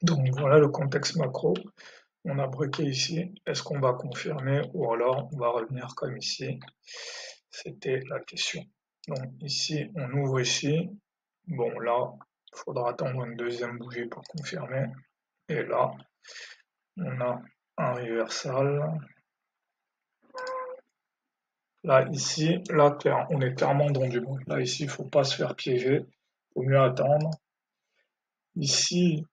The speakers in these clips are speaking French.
Donc voilà le contexte macro. On a breaké ici. Est-ce qu'on va confirmer ou alors on va revenir comme ici? C'était la question. Donc ici, on ouvre ici. Bon là, il faudra attendre une deuxième bougie pour confirmer. Et là, on a un reversal. Là, ici, là, on est clairement dans du bruit. Là, ici, il ne faut pas se faire piéger. Il faut mieux attendre. Ici,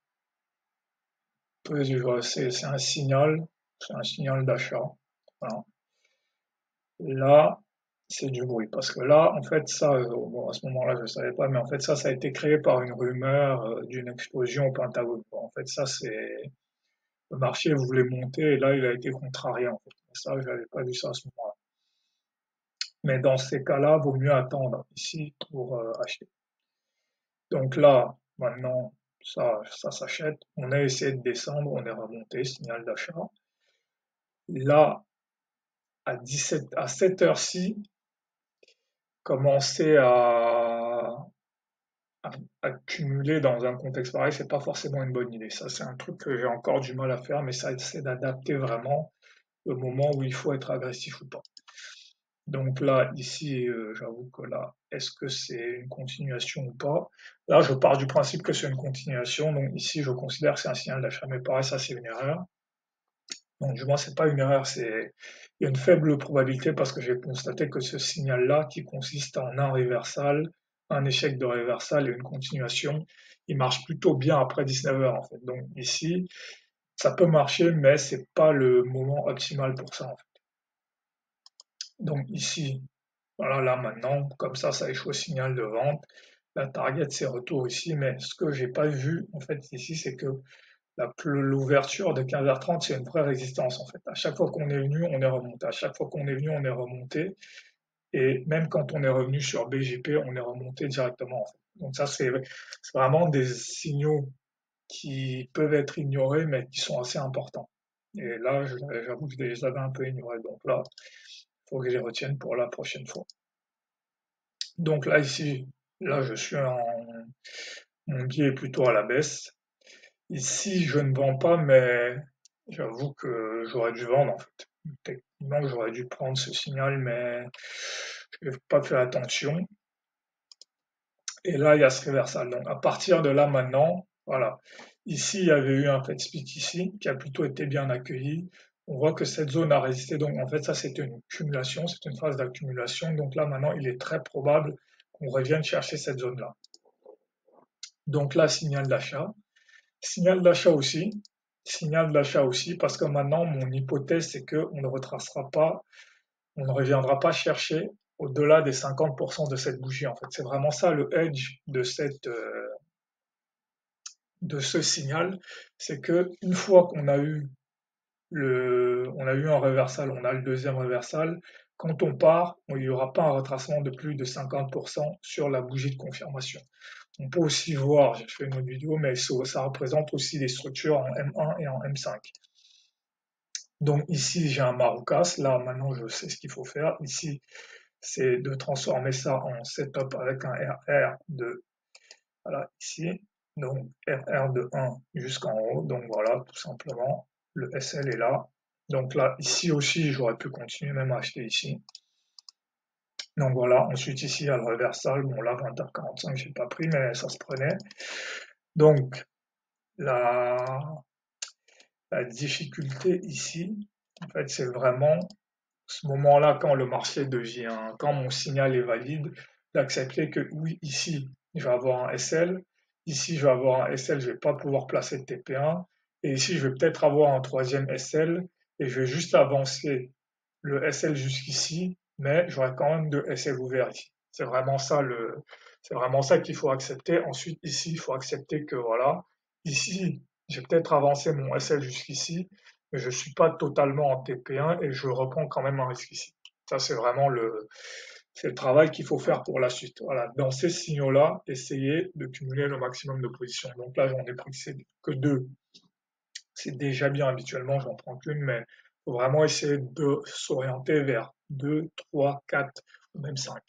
c'est un signal d'achat. Voilà. Là, c'est du bruit. Parce que là, en fait, ça, bon, à ce moment-là, je ne savais pas, mais en fait, ça a été créé par une rumeur d'une explosion au Pentagone. Bon, en fait, ça, c'est le marché voulait monter et là, il a été contrarié. En fait. Ça, je n'avais pas vu ça à ce moment-là. Mais dans ces cas-là, vaut mieux attendre ici pour acheter. Donc là, maintenant, ça s'achète. On a essayé de descendre, on est remonté, signal d'achat. Là, à cette heure-ci, commencer à cumuler dans un contexte pareil, c'est pas forcément une bonne idée. Ça, c'est un truc que j'ai encore du mal à faire, mais ça, c'est d'adapter vraiment le moment où il faut être agressif ou pas. Donc là, ici, j'avoue que là, est-ce que c'est une continuation ou pas? Là, je pars du principe que c'est une continuation, donc ici, je considère que c'est un signal d'achat, mais pareil, ça, c'est une erreur. Donc, du moins, c'est pas une erreur, il y a une faible probabilité parce que j'ai constaté que ce signal-là, qui consiste en un reversal, un échec de reversal et une continuation, il marche plutôt bien après 19 heures, en fait. Donc, ici, ça peut marcher, mais c'est pas le moment optimal pour ça, en fait. Donc, ici, voilà, là, maintenant, comme ça échoue au signal de vente. La target, c'est retour ici, mais ce que j'ai pas vu, en fait, ici, c'est que l'ouverture de 15h30, c'est une vraie résistance en fait. À chaque fois qu'on est venu, on est remonté. À chaque fois qu'on est venu, on est remonté. Et même quand on est revenu sur BJP, on est remonté directement en fait. Donc ça, c'est vraiment des signaux qui peuvent être ignorés, mais qui sont assez importants. Et là, j'avoue que je les avais un peu ignorés. Donc là, il faut que je les retienne pour la prochaine fois. Donc là, ici, là, mon biais est plutôt à la baisse. Ici, je ne vends pas, mais j'avoue que j'aurais dû vendre en fait. Techniquement, j'aurais dû prendre ce signal, mais je n'ai pas fait attention. Et là, il y a ce reversal. Donc, à partir de là, maintenant, voilà. Ici, il y avait eu un fait speak ici, qui a plutôt été bien accueilli. On voit que cette zone a résisté. Donc, en fait, ça, c'était une accumulation, c'est une phase d'accumulation. Donc là, maintenant, il est très probable qu'on revienne chercher cette zone-là. Donc là, signal d'achat. Signal d'achat aussi. Signal d'achat aussi, parce que maintenant, mon hypothèse, c'est qu'on ne retracera pas, on ne reviendra pas chercher au-delà des 50% de cette bougie. En fait, c'est vraiment ça le edge de ce signal, c'est que une fois qu'on a eu on a eu un reversal, on a le deuxième reversal, quand on part, il n'y aura pas un retracement de plus de 50% sur la bougie de confirmation. On peut aussi voir, j'ai fait une autre vidéo, mais ça représente aussi des structures en M1 et en M5. Donc ici, j'ai un Maroukas. Là, maintenant, je sais ce qu'il faut faire. Ici, c'est de transformer ça en setup avec un RR de, voilà, ici. Donc RR de 1 jusqu'en haut. Donc voilà, tout simplement, le SL est là. Donc là, ici aussi, j'aurais pu continuer même à acheter ici. Donc voilà, ensuite ici, il y a le reversal. Bon là, 20h45, j'ai pas pris, mais ça se prenait. Donc, la, la difficulté ici, en fait, c'est vraiment ce moment-là, quand le marché devient, quand mon signal est valide, d'accepter que oui, ici, je vais avoir un SL, ici, je vais avoir un SL, je vais pas pouvoir placer de TP1, et ici, je vais peut-être avoir un troisième SL, et je vais juste avancer le SL jusqu'ici, mais j'aurai quand même deux SL ouverts ici. C'est vraiment ça qu'il faut accepter. Ensuite, ici, il faut accepter que voilà, ici, j'ai peut-être avancé mon SL jusqu'ici, mais je suis pas totalement en TP1 et je reprends quand même un risque ici. Ça, c'est le travail qu'il faut faire pour la suite. Voilà. Dans ces signaux-là, essayer de cumuler le maximum de positions. Donc là, j'en ai pris que deux. C'est déjà bien habituellement, j'en prends qu'une, mais il faut vraiment essayer de s'orienter vers 2, 3, 4 ou même 5.